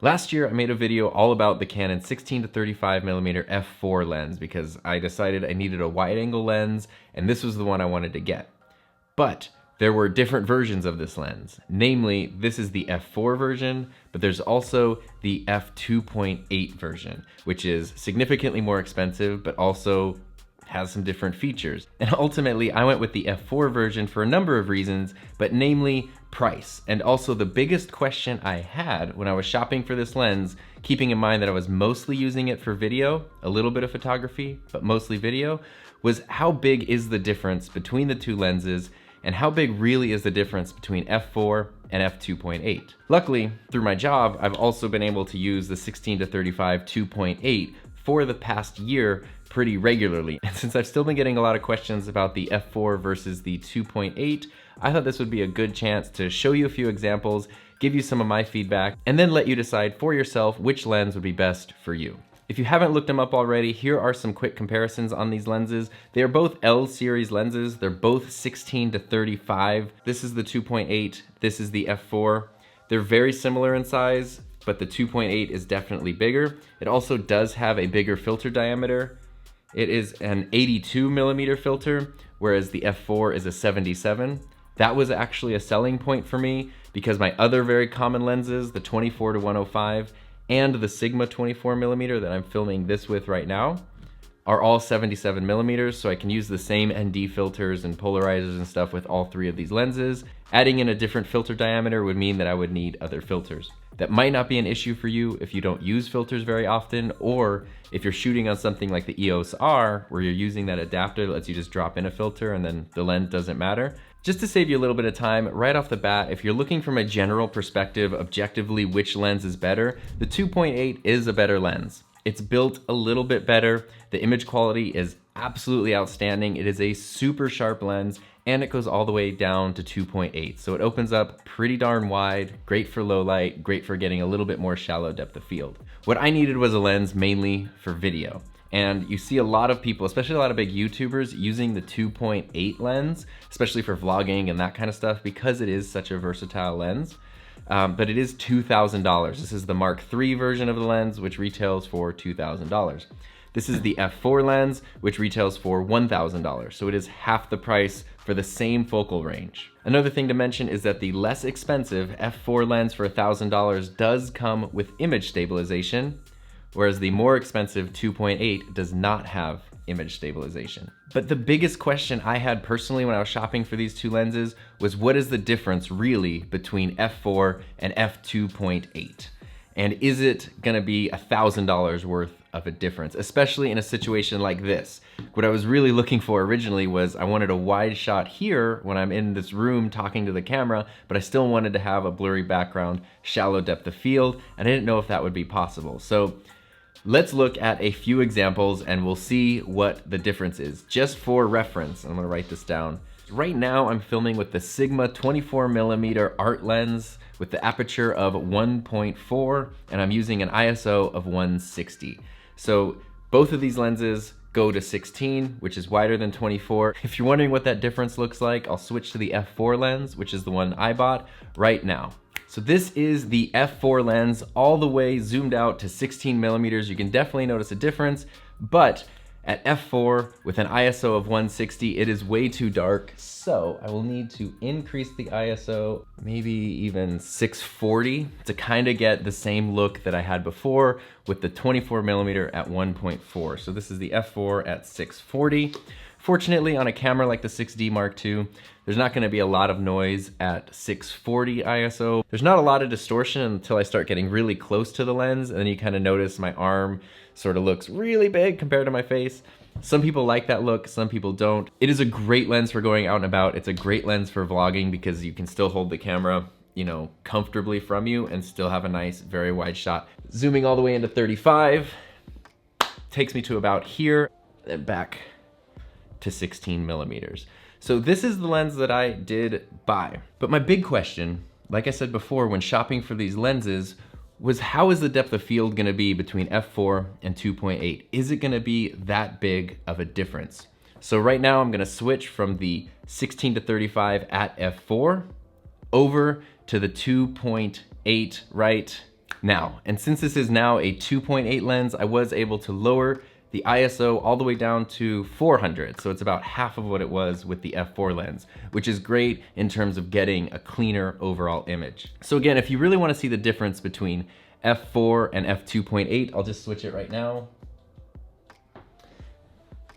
Last year, I made a video all about the Canon 16 to 35mm f4 lens because I decided I needed a wide angle lens and this was the one I wanted to get. But there were different versions of this lens. Namely, this is the f4 version, but there's also the f2.8 version, which is significantly more expensive, but also has some different features. And ultimately, I went with the f4 version for a number of reasons, but namely price. And also the biggest question I had when I was shopping for this lens, keeping in mind that I was mostly using it for video, a little bit of photography, but mostly video, was how big is the difference between the two lenses and how big really is the difference between f4 and f2.8. Luckily, through my job, I've also been able to use the 16 to 35 2.8 for the past year pretty regularly. And since I've still been getting a lot of questions about the f4 versus the 2.8, I thought this would be a good chance to show you a few examples, give you some of my feedback, and then let you decide for yourself which lens would be best for you. If you haven't looked them up already, here are some quick comparisons on these lenses. They are both L series lenses. They're both 16 to 35. This is the 2.8, this is the f4. They're very similar in size, but the 2.8 is definitely bigger. It also does have a bigger filter diameter. It is an 82mm filter, whereas the f4 is a 77. That was actually a selling point for me because my other very common lenses, the 24 to 105 and the Sigma 24mm that I'm filming this with right now, are all 77mm, so I can use the same ND filters and polarizers and stuff with all three of these lenses. Adding in a different filter diameter would mean that I would need other filters. That might not be an issue for you if you don't use filters very often, or if you're shooting on something like the EOS R, where you're using that adapter that lets you just drop in a filter and then the lens doesn't matter. Just to save you a little bit of time, right off the bat, if you're looking from a general perspective, objectively which lens is better, the 2.8 is a better lens. It's built a little bit better. The image quality is absolutely outstanding. It is a super sharp lens and it goes all the way down to 2.8. So it opens up pretty darn wide, great for low light, great for getting a little bit more shallow depth of field. What I needed was a lens mainly for video. And you see a lot of people, especially a lot of big YouTubers, using the 2.8 lens, especially for vlogging and that kind of stuff, because it is such a versatile lens. But it is $2,000. This is the Mark III version of the lens, which retails for $2,000. This is the f4 lens, which retails for $1,000. So it is half the price for the same focal range. Another thing to mention is that the less expensive f4 lens for $1,000 does come with image stabilization, whereas the more expensive 2.8 does not have image stabilization. But the biggest question I had personally when I was shopping for these two lenses was, what is the difference really between f4 and f2.8? And is it gonna be $1,000 worth of a difference, especially in a situation like this? What I was really looking for originally was I wanted a wide shot here when I'm in this room talking to the camera, but I still wanted to have a blurry background, shallow depth of field, and I didn't know if that would be possible. So let's look at a few examples and we'll see what the difference is. Just for reference, I'm gonna write this down. Right now I'm filming with the Sigma 24mm art lens with the aperture of 1.4 and I'm using an ISO of 160. So both of these lenses go to 16, which is wider than 24. If you're wondering what that difference looks like, I'll switch to the f4 lens, which is the one I bought right now. So this is the f4 lens all the way zoomed out to 16mm. You can definitely notice a difference, but at f4 with an ISO of 160, it is way too dark. So I will need to increase the ISO, maybe even 640 to kind of get the same look that I had before with the 24mm at 1.4. So this is the f4 at 640. Fortunately, on a camera like the 6D Mark II, there's not gonna be a lot of noise at 640 ISO. There's not a lot of distortion until I start getting really close to the lens, and then you kind of notice my arm sort of looks really big compared to my face. Some people like that look, some people don't. It is a great lens for going out and about. It's a great lens for vlogging because you can still hold the camera, you know, comfortably from you and still have a nice, very wide shot. Zooming all the way into 35, takes me to about here, and back to 16mm. So this is the lens that I did buy. But my big question, like I said before, when shopping for these lenses, was how is the depth of field gonna be between f4 and 2.8? Is it gonna be that big of a difference? So right now I'm gonna switch from the 16 to 35 at f4 over to the 2.8 right Now, and since this is now a 2.8 lens, I was able to lower the ISO all the way down to 400. So it's about half of what it was with the f4 lens, which is great in terms of getting a cleaner overall image. So again, if you really want to see the difference between f4 and f2.8, I'll just switch it right now.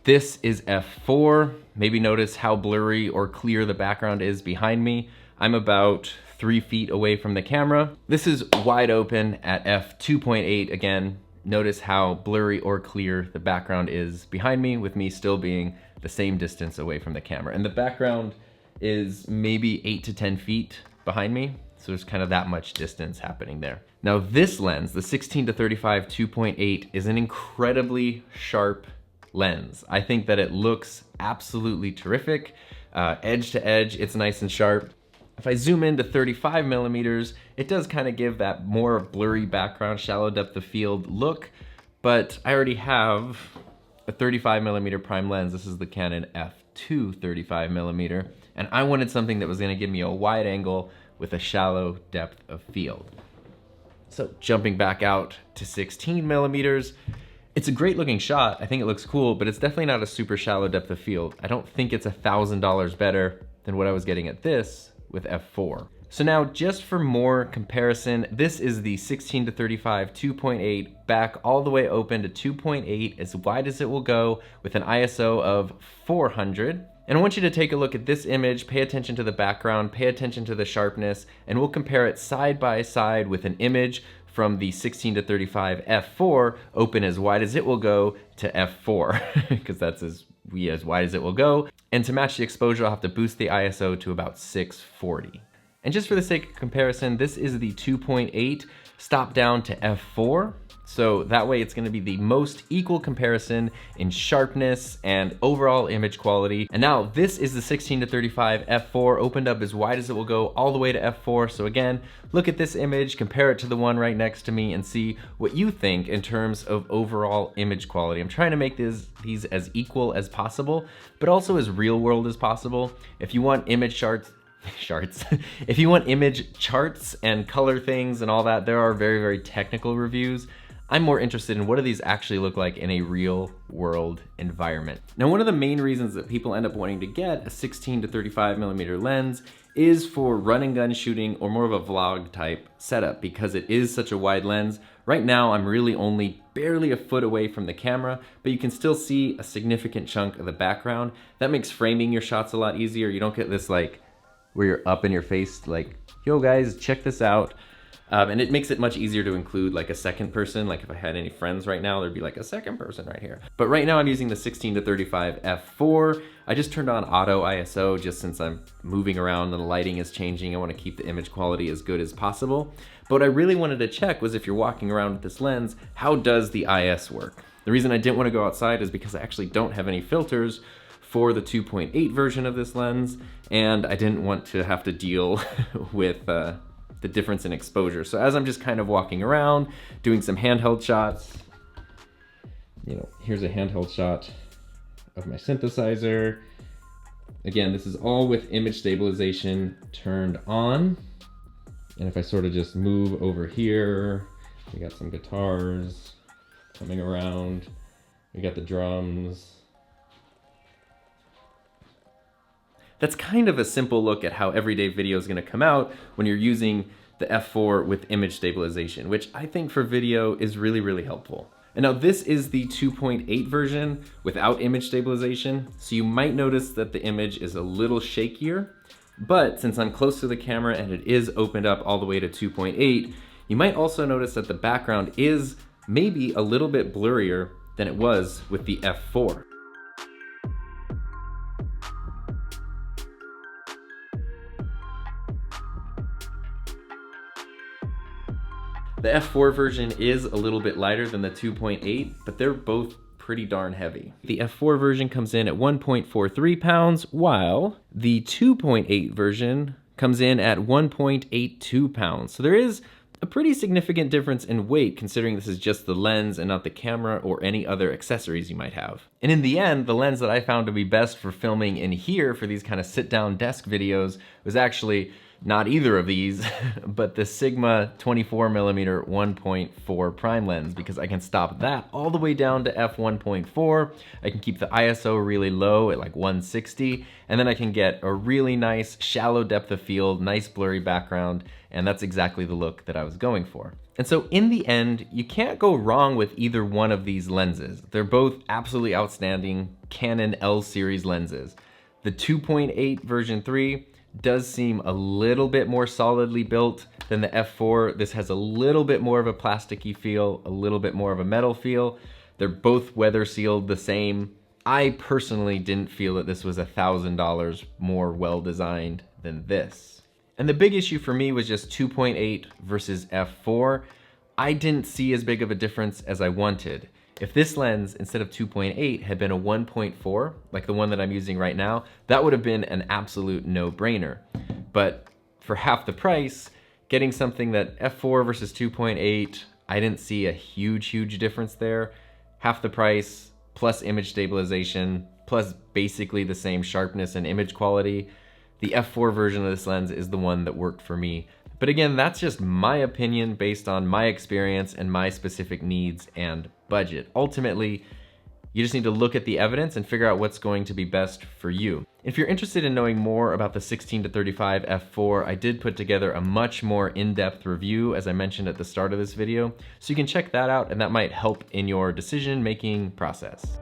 This is f4. Maybe notice how blurry or clear the background is behind me. I'm about 3 feet away from the camera. This is wide open at f2.8. Again, notice how blurry or clear the background is behind me, with me still being the same distance away from the camera. And the background is maybe 8 to 10 feet behind me. So there's kind of that much distance happening there. Now this lens, the 16 to 35 2.8, is an incredibly sharp lens. I think that it looks absolutely terrific. Edge to edge, it's nice and sharp. If I zoom into 35 millimeters, it does kind of give that more blurry background, shallow depth of field look, but I already have a 35 millimeter prime lens. This is the Canon f2 35 millimeter, and I wanted something that was gonna give me a wide angle with a shallow depth of field. So jumping back out to 16 millimeters, it's a great looking shot. I think it looks cool, but it's definitely not a super shallow depth of field. I don't think it's $1,000 better than what I was getting at this with f4. So now just for more comparison, this is the 16 to 35 2.8 back all the way open to 2.8, as wide as it will go, with an ISO of 400. And I want you to take a look at this image, pay attention to the background, pay attention to the sharpness, and we'll compare it side by side with an image from the 16 to 35 f4, open as wide as it will go, to f4, because that's as wide as it will go. And to match the exposure, I'll have to boost the ISO to about 640. And just for the sake of comparison, this is the 2.8 stop down to f4. So that way it's gonna be the most equal comparison in sharpness and overall image quality. And now this is the 16 to 35 f4, opened up as wide as it will go all the way to f4. So again, look at this image, compare it to the one right next to me, and see what you think in terms of overall image quality. I'm trying to make these as equal as possible, but also as real world as possible. If you want image charts, if you want image charts and color things and all that, there are very, very technical reviews. I'm more interested in what do these actually look like in a real world environment. Now, one of the main reasons that people end up wanting to get a 16 to 35 millimeter lens is for run and gun shooting or more of a vlog type setup, because it is such a wide lens. Right now, I'm really only barely a foot away from the camera, but you can still see a significant chunk of the background. That makes framing your shots a lot easier. You don't get this like where you're up in your face like, yo guys, check this out. And it makes it much easier to include like a second person. Like if I had any friends right now, there'd be like a second person right here. But right now I'm using the 16 to 35 f4. I just turned on auto ISO just since I'm moving around and the lighting is changing. I want to keep the image quality as good as possible. But what I really wanted to check was, if you're walking around with this lens, how does the IS work? The reason I didn't want to go outside is because I actually don't have any filters for the 2.8 version of this lens, and I didn't want to have to deal with the difference in exposure. So as I'm just kind of walking around, doing some handheld shots, you know, here's a handheld shot of my synthesizer. Again, this is all with image stabilization turned on. And if I sort of just move over here, we got some guitars coming around. We got the drums. That's kind of a simple look at how everyday video is going to come out when you're using the f4 with image stabilization, which I think for video is really, really helpful. And now this is the 2.8 version without image stabilization, so you might notice that the image is a little shakier, but since I'm close to the camera and it is opened up all the way to 2.8, you might also notice that the background is maybe a little bit blurrier than it was with the f4. The f4 version is a little bit lighter than the 2.8, but they're both pretty darn heavy. The f4 version comes in at 1.43 pounds, while the 2.8 version comes in at 1.82 pounds. So there is a pretty significant difference in weight, considering this is just the lens and not the camera or any other accessories you might have. And in the end, the lens that I found to be best for filming in here for these kind of sit-down desk videos was actually not either of these, but the Sigma 24mm 1.4 prime lens, because I can stop that all the way down to f1.4. I can keep the ISO really low at like 160, and then I can get a really nice shallow depth of field, nice blurry background, and that's exactly the look that I was going for. And so in the end, you can't go wrong with either one of these lenses. They're both absolutely outstanding Canon L series lenses. The 2.8 version 3 does seem a little bit more solidly built than the f4. This has a little bit more of a plasticky feel, a little bit more of a metal feel. They're both weather sealed the same. I personally didn't feel that this was $1,000 more well designed than this. And the big issue for me was just 2.8 versus f4. I didn't see as big of a difference as I wanted. If this lens, instead of 2.8, had been a 1.4, like the one that I'm using right now, that would have been an absolute no-brainer. But for half the price, getting something that f4 versus 2.8, I didn't see a huge difference there. Half the price, plus image stabilization, plus basically the same sharpness and image quality. The f4 version of this lens is the one that worked for me. But again, that's just my opinion based on my experience and my specific needs and budget. Ultimately, you just need to look at the evidence and figure out what's going to be best for you. If you're interested in knowing more about the 16-35 f4, I did put together a much more in-depth review, as I mentioned at the start of this video, so you can check that out and that might help in your decision-making process.